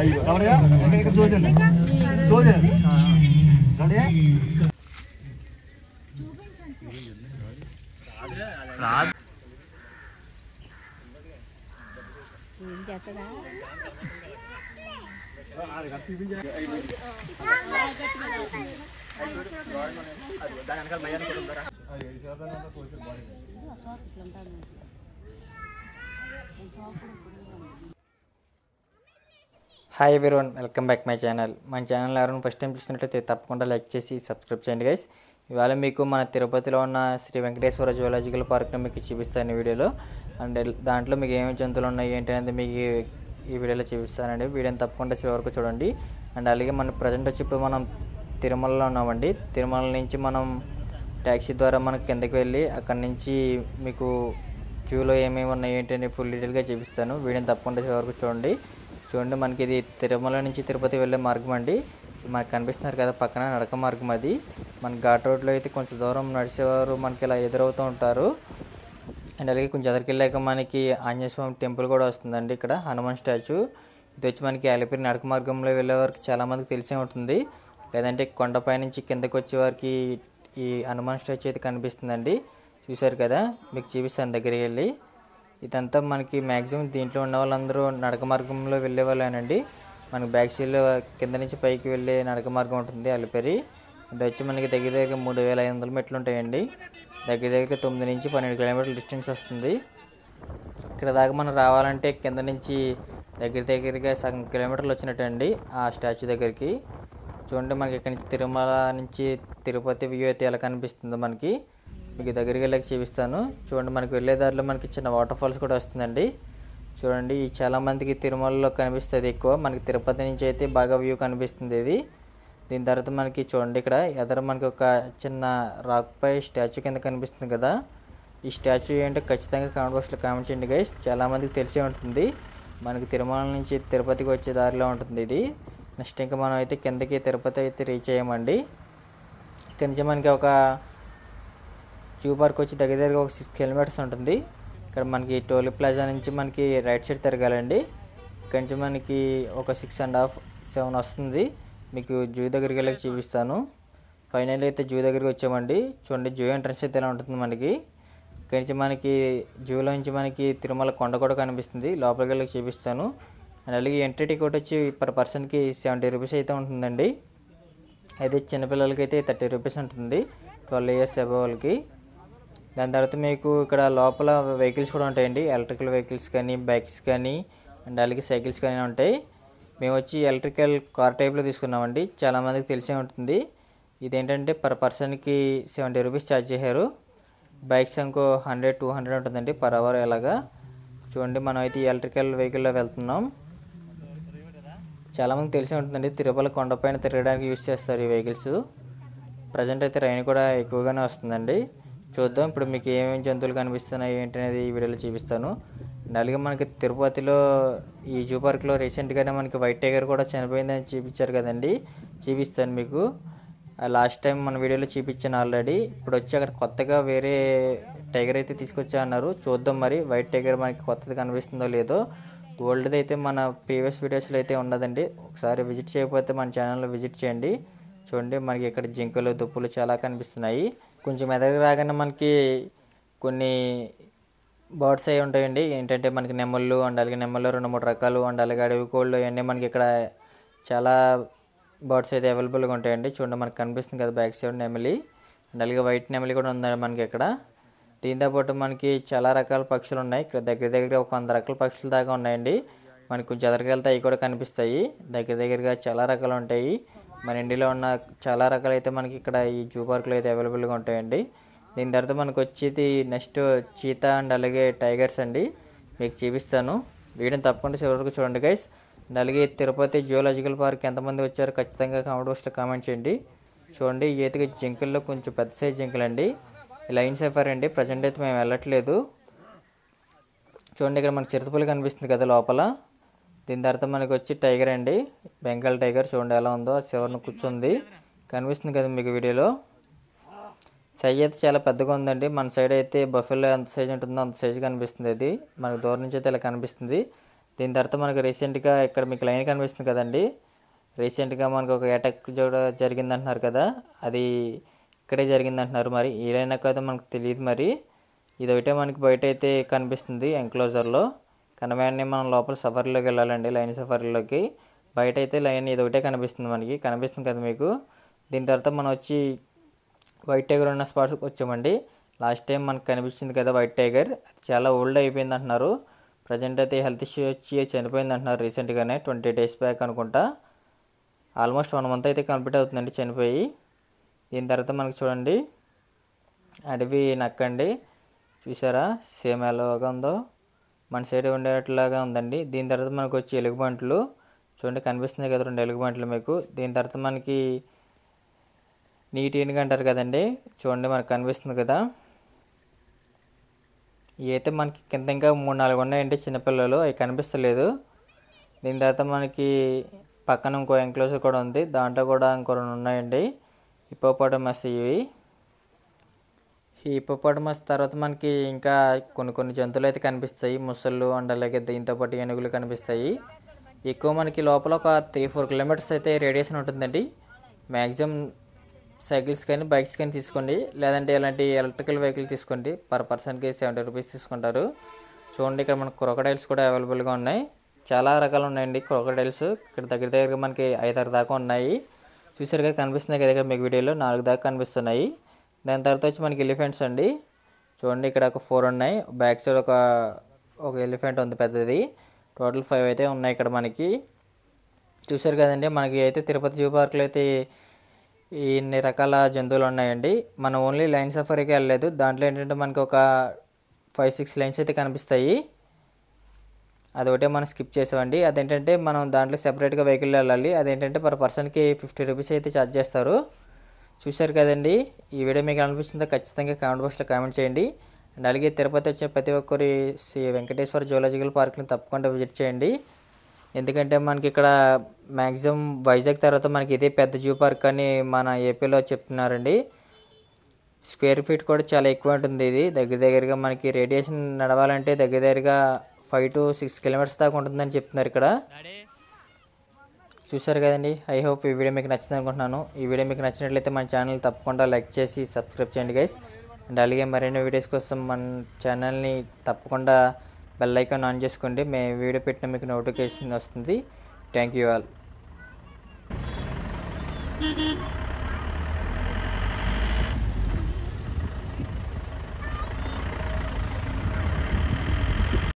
అయ్యో ఎవడయా ఇక్కడ చూడండి చూడండి రెడీ రాదు ఏం చేస్తదా hi everyone, welcome back my channel. మన ఛానల్ ఎవరైనా ఫస్ట్ టైం చూసినట్లయితే తప్పకుండా లైక్ చేసి సబ్స్క్రైబ్ చేయండి గైస్. ఇవాళ మీకు మన తిరుపతిలో ఉన్న శ్రీ వెంకటేశ్వర జువాలజికల్ పార్క్ని మీకు చూపిస్తాను ఈ వీడియోలో. అండ్ దాంట్లో మీకు ఏమేమి జంతువులు ఉన్నాయి ఏంటి అనేది మీకు ఈ వీడియోలో చూపిస్తానండి. వీడియోని తప్పకుండా చివరి వరకు చూడండి. అండ్ అలాగే మన ప్రజెంట్ వచ్చి ఇప్పుడు మనం తిరుమలలో ఉన్నామండి. తిరుమల నుంచి మనం ట్యాక్సీ ద్వారా మనకు కిందకి వెళ్ళి అక్కడి నుంచి మీకు జూలో ఏమేమి ఉన్నాయి ఏంటి అని ఫుల్ డీటెయిల్గా చూపిస్తాను. వీడియోని తప్పకుండా చివరి వరకు చూడండి. మనకి ఇది తిరుమల నుంచి తిరుపతి వెళ్ళే మార్గం అండి. మనకు కనిపిస్తున్నారు కదా పక్కన నడక మార్గం. అది మన ఘాట్ రోడ్లో అయితే కొంచెం దూరం నడిచేవారు మనకి ఇలా ఎదురవుతూ ఉంటారు. అండ్ అలాగే కొంచెం ఎదురుకెళ్ళాక మనకి ఆంజనేయ స్వామి టెంపుల్ కూడా వస్తుందండి. ఇక్కడ హనుమాన్ స్టాచ్యూ. ఇది వచ్చి మనకి అలిపిరి నడక మార్గంలో వెళ్ళే వారికి చాలామందికి తెలిసే ఉంటుంది. లేదంటే కొండపై నుంచి కిందకి వచ్చే వారికి ఈ హనుమాన్ స్టాచ్యూ అయితే కనిపిస్తుందండి. చూశారు కదా, మీకు చూపిస్తాను దగ్గరికి వెళ్ళి. ఇదంతా మనకి మ్యాక్సిమం దీంట్లో ఉన్న వాళ్ళందరూ నడక మార్గంలో వెళ్ళే వాళ్ళేనండి. మనకి బ్యాక్ సైడ్లో కింద నుంచి పైకి వెళ్ళే నడక మార్గం ఉంటుంది అలిపిరి. అది వచ్చి మనకి దగ్గర 3500 మెట్లు ఉంటాయండి. దగ్గర 9 నుంచి 12 కిలోమీటర్ల డిస్టెన్స్ వస్తుంది. ఇక్కడ దాకా మనం రావాలంటే కింద నుంచి దగ్గరగా సగం కిలోమీటర్లు వచ్చినట్టు అండి ఆ స్టాచ్యూ దగ్గరికి. చూడండి మనకి ఇక్కడ నుంచి తిరుమల నుంచి తిరుపతి వ్యూ అయితే ఎలా కనిపిస్తుందో మనకి మీకు దగ్గరికి వెళ్ళి చూపిస్తాను. చూడండి మనకి వెళ్ళే దారిలో మనకి చిన్న వాటర్ ఫాల్స్ కూడా వస్తుందండి. చూడండి చాలామందికి తిరుమలలో కనిపిస్తుంది ఎక్కువ. మనకి తిరుపతి నుంచి అయితే బాగా వ్యూ కనిపిస్తుంది ఇది. దీని తర్వాత మనకి చూడండి ఇక్కడ ఎదర మనకి ఒక చిన్న రాక్ పై స్టాచ్యూ కింద కనిపిస్తుంది కదా. ఈ స్టాచ్యూ ఏంటో ఖచ్చితంగా కామెంట్ బాక్స్లో కామెంట్ చేయండి గైస్. చాలామందికి తెలిసే ఉంటుంది. మనకి తిరుమల నుంచి తిరుపతికి వచ్చే దారిలో ఉంటుంది ఇది. నెక్స్ట్ ఇంకా మనం అయితే కిందకి తిరుపతి అయితే రీచ్ అయ్యామండి. ఇక్కడి నుంచి మనకి ఒక జూ పార్క్ వచ్చి దగ్గర ఒక 6 కిలోమీటర్స్ ఉంటుంది. ఇక్కడ మనకి టోల్ ప్లాజా నుంచి మనకి రైట్ సైడ్ తిరగాలండి. ఇక్కడ నుంచి మనకి ఒక 6.5, 7 వస్తుంది. మీకు జూ దగ్గరికి వెళ్ళి చూపిస్తాను. ఫైనల్ అయితే జూ దగ్గరికి వచ్చామండి. చూడండి జూ ఎంట్రన్స్ అయితే ఎలా ఉంటుంది మనకి. ఇక్కడ నుంచి మనకి జూలో నుంచి మనకి తిరుమల కొండ కూడా కనిపిస్తుంది. లోపలికి వెళ్ళి చూపిస్తాను. అండ్ అలాగే ఎంట్రీ టికెట్ వచ్చి పర్ పర్సన్కి 70 రూపీస్ అయితే ఉంటుందండి. అయితే చిన్నపిల్లలకి అయితే 30 రూపీస్ ఉంటుంది 12 ఇయర్స్ అబవ్ వాళ్ళకి. దాని తర్వాత మీకు ఇక్కడ లోపల వెహికల్స్ కూడా ఉంటాయండి. ఎలక్ట్రికల్ వెహికల్స్ కానీ, బైక్స్ కానీ, అండ్ అలాగే సైకిల్స్ కానీ ఉంటాయి. మేము వచ్చి ఎలక్ట్రికల్ కార్ టైప్లో తీసుకున్నామండి. చాలామందికి తెలిసే ఉంటుంది. ఇదేంటంటే పర్ పర్సన్కి 70 రూపీస్ ఛార్జ్ చేశారు. బైక్స్ ఇంకో 100, 200 ఉంటుందండి పర్ అవర్ ఎలాగా. చూడండి మనం అయితే ఎలక్ట్రికల్ వెహికల్లో వెళ్తున్నాం. చాలామందికి తెలిసే ఉంటుందండి. తిరుపతి కొండపైన తిరగడానికి యూజ్ చేస్తారు ఈ వెహికల్స్. ప్రజెంట్ అయితే రైన్ కూడా ఎక్కువగానే వస్తుందండి. చూద్దాం ఇప్పుడు మీకు ఏమేమి జంతువులు కనిపిస్తున్నాయి ఏంటి అనేది ఈ వీడియోలో చూపిస్తాను. అలాగే మనకి తిరుపతిలో ఈ జూ పార్క్లో రీసెంట్గానే మనకి వైట్ టైగర్ కూడా చనిపోయిందని చూపించారు కదండి. చూపిస్తాను మీకు. లాస్ట్ టైం మన వీడియోలో చూపించాను ఆల్రెడీ. ఇప్పుడు వచ్చి అక్కడ కొత్తగా వేరే టైగర్ అయితే తీసుకొచ్చా అన్నారు. చూద్దాం మరి వైట్ టైగర్ మనకి కొత్తది కనిపిస్తుందో లేదో. గోల్డ్ది అయితే మన ప్రీవియస్ వీడియోస్లో అయితే ఉన్నదండి. ఒకసారి విజిట్ చేయకపోతే మన ఛానల్లో విజిట్ చేయండి. చూడండి మనకి ఇక్కడ జింకలు, దుప్పులు చాలా కనిపిస్తున్నాయి. కొంచెం ఎదరికి రాగానే మనకి కొన్ని బర్డ్స్ అవి ఉంటాయండి. ఏంటంటే మనకి నెమళ్ళు, అండ్ అలాగే నెమళ్ళు 2-3 రకాలు, అండ్ అలాగే అడవి కోళ్ళు అవన్నీ మనకి ఇక్కడ చాలా బర్డ్స్ అయితే అవైలబుల్గా ఉంటాయండి. చూడండి మనకు కనిపిస్తుంది కదా బ్యాక్ సైడ్ నెమలి, అండ్ అలాగే వైట్ నెమలి కూడా ఉంది మనకి ఇక్కడ. దీంతో పాటు మనకి చాలా రకాల పక్షులు ఉన్నాయి. ఇక్కడ దగ్గర ఒక 100 రకాల పక్షులు దాకా ఉన్నాయండి. మనకి కొంచెం ఎదరికెళ్తే అవి కూడా కనిపిస్తాయి. దగ్గరగా చాలా రకాలు ఉంటాయి. మన ఇండియాలో ఉన్న చాలా రకాలు అయితే మనకి ఇక్కడ ఈ జూ పార్క్లో అయితే అవైలబుల్గా ఉంటాయండి. దీని తర్వాత మనకు వచ్చేది నెక్స్ట్ చీతా అండ్ అలాగే టైగర్స్ అండి. మీకు చూపిస్తాను. వీడియోని తప్పకుండా చివరి వరకు చూడండి గైస్. అండ్ అలాగే తిరుపతి జువాలజికల్ పార్క్ ఎంతమంది వచ్చారో ఖచ్చితంగా కామెంట్ బాక్స్లో కామెంట్ చేయండి. చూడండి ఈ అయితే జింకల్లో కొంచెం పెద్ద సైజ్ జింకలు అండి. లైన్ సఫారీ అండి. ప్రజెంట్ అయితే మేము వెళ్ళట్లేదు. చూడండి ఇక్కడ మనకి చిరుతపులి కనిపిస్తుంది కదా లోపల. దీని తర్వాత మనకి వచ్చి టైగర్ అండి, బెంగాల్ టైగర్. చూడండి ఎలా ఉందో, చివరిని కూర్చుంది కనిపిస్తుంది కదా మీకు వీడియోలో. సైజ్ అయితే చాలా పెద్దగా ఉందండి. మన సైడ్ అయితే బఫెల్లో ఎంత సైజ్ ఉంటుందో అంత సైజు కనిపిస్తుంది. అది మనకు దూరం నుంచి అయితే ఇలా కనిపిస్తుంది. దీని తర్వాత మనకు రీసెంట్గా ఇక్కడ మీకు లైన్ కనిపిస్తుంది కదండి, రీసెంట్గా మనకు ఒక అటాక్ కూడా జరిగిందంటున్నారు కదా, అది ఇక్కడే జరిగిందంటున్నారు. మరి ఈ లైన్ కదా మనకు తెలియదు. మరి ఇది ఒకటే మనకి బయట అయితే కనిపిస్తుంది ఎంక్లోజర్లో. కనవేనే మనం లోపల సఫారీలోకి వెళ్ళాలండి, లైన్ సఫారీలోకి. బయట అయితే లైన్ ఇది ఒకటే కనిపిస్తుంది, మనకి కనిపిస్తుంది కదా మీకు. దీని తర్వాత మనం వచ్చి వైట్ టైగర్ ఉన్న స్పాట్కి వచ్చామండి. లాస్ట్ టైం మనకు కనిపించింది కదా వైట్ టైగర్, అది చాలా ఓల్డ్ అయిపోయింది అంటున్నారు. ప్రజెంట్ అయితే హెల్త్ ఇష్యూ వచ్చి చనిపోయింది అంటున్నారు రీసెంట్గానే, 20 days బ్యాక్ అనుకుంటా. ఆల్మోస్ట్ 1 month అయితే కంప్లీట్ అవుతుందండి చనిపోయి. దీని తర్వాత మనకి చూడండి అడవి నక్కండి, చూసారా సేమ్ ఎలాగా ఉందో, మన సైడ్ ఉండేట్లాగా ఉందండి. దీని తర్వాత మనకు వచ్చి ఎలుగుబంట్లు చూడండి, కనిపిస్తుంది కదా 2 ఎలుగుబంట్లు మీకు. దీని తర్వాత మనకి నీటి ఏనుగు అంటారు కదండి, చూడండి మనకు కనిపిస్తుంది కదా. ఇవి అయితే మనకి కింద ఇంకా 3-4 ఉన్నాయండి చిన్నపిల్లలు, అవి కనిపిస్తలేదు. దీని తర్వాత మనకి పక్కన ఇంకో ఎంక్లోజర్ కూడా ఉంది, దాంట్లో కూడా ఇంకో 2 ఉన్నాయండి హిప్పోపోటమస్. ఇవి ఈ హిప్పోపోటమస్ తర్వాత మనకి ఇంకా కొన్ని జంతువులు అయితే కనిపిస్తాయి, ముసళ్ళు అండ్ అలాగే దీంతో పాటు ఏనుగులు కనిపిస్తాయి. ఎక్కువ మనకి లోపల ఒక 3-4 kilometers అయితే రేడియేషన్ ఉంటుందండి. మ్యాక్సిమం సైకిల్స్ కానీ బైక్స్ కానీ తీసుకోండి, లేదంటే ఇలాంటి ఎలక్ట్రికల్ వెహికల్ తీసుకోండి. పర్ పర్సన్కి 70 rupees తీసుకుంటారు. చూడండి ఇక్కడ మనకు క్రొకడైల్స్ కూడా అవైలబుల్గా ఉన్నాయి, చాలా రకాలు ఉన్నాయండి క్రొకడైల్స్. ఇక్కడ దగ్గర మనకి 5-6 దాకా ఉన్నాయి. చూసారు కదా కనిపిస్తున్నాయి కదా ఇక్కడ మీకు వీడియోలో 4 దాకా కనిపిస్తున్నాయి. దాని తర్వాత వచ్చి మనకి ఎలిఫెంట్స్ అండి, చూడండి ఇక్కడ ఒక 4 ఉన్నాయి. బ్యాక్ సైడ్ ఒక ఎలిఫెంట్ ఉంది పెద్దది. టోటల్ 5 అయితే ఉన్నాయి ఇక్కడ మనకి. చూసారు కదండి, మనకి అయితే తిరుపతి జూ పార్క్లో అయితే ఇన్ని రకాల జంతువులు ఉన్నాయండి. మనం ఓన్లీ లైన్ సఫారీకి వెళ్ళలేదు, దాంట్లో ఏంటంటే మనకి ఒక 5-6 లైన్స్ అయితే కనిపిస్తాయి. అదొకటే మనం స్కిప్ చేసామండి. అదేంటంటే మనం దాంట్లో సెపరేట్గా వెహికల్ వెళ్ళాలి. అదేంటంటే పర్ పర్సన్కి 50 rupees అయితే ఛార్జ్ చేస్తారు. చూశారు కదండి, ఈ వీడియో మీకు అనిపించిందో ఖచ్చితంగా కామెంట్ బాక్స్లో కామెంట్ చేయండి. అండ్ అలాగే తిరుపతి వచ్చే ప్రతి ఒక్కరి శ్రీ వెంకటేశ్వర జూలాజికల్ పార్క్ని తప్పకుండా విజిట్ చేయండి. ఎందుకంటే మనకి ఇక్కడ మ్యాక్సిమం వైజాగ్ తర్వాత మనకి ఇదే పెద్ద జూ పార్క్ అని మన ఏపీలో చెప్తున్నారండి. స్క్వేర్ ఫీట్ కూడా చాలా ఎక్కువ ఉంటుంది. ఇది దగ్గరగా మనకి రేడియేషన్ నడవాలంటే దగ్గరగా 5 to 6 kilometers దాకా ఉంటుందని చెప్తున్నారు ఇక్కడ. చూసారు కదండి, ఐ హోప్ ఈ వీడియో మీకు నచ్చింది అనుకుంటున్నాను. ఈ వీడియో మీకు నచ్చినట్లయితే మన ఛానల్ తప్పకుండా లైక్ చేసి సబ్స్క్రైబ్ చేయండి గైస్. అండ్ అలాగే మరిన్ని వీడియోస్ కోసం మన ఛానల్ని తప్పకుండా బెల్ ఐకాన్ ఆన్ చేసుకోండి, మేము వీడియో పెట్టిన మీకు నోటిఫికేషన్ వస్తుంది. Thank you all.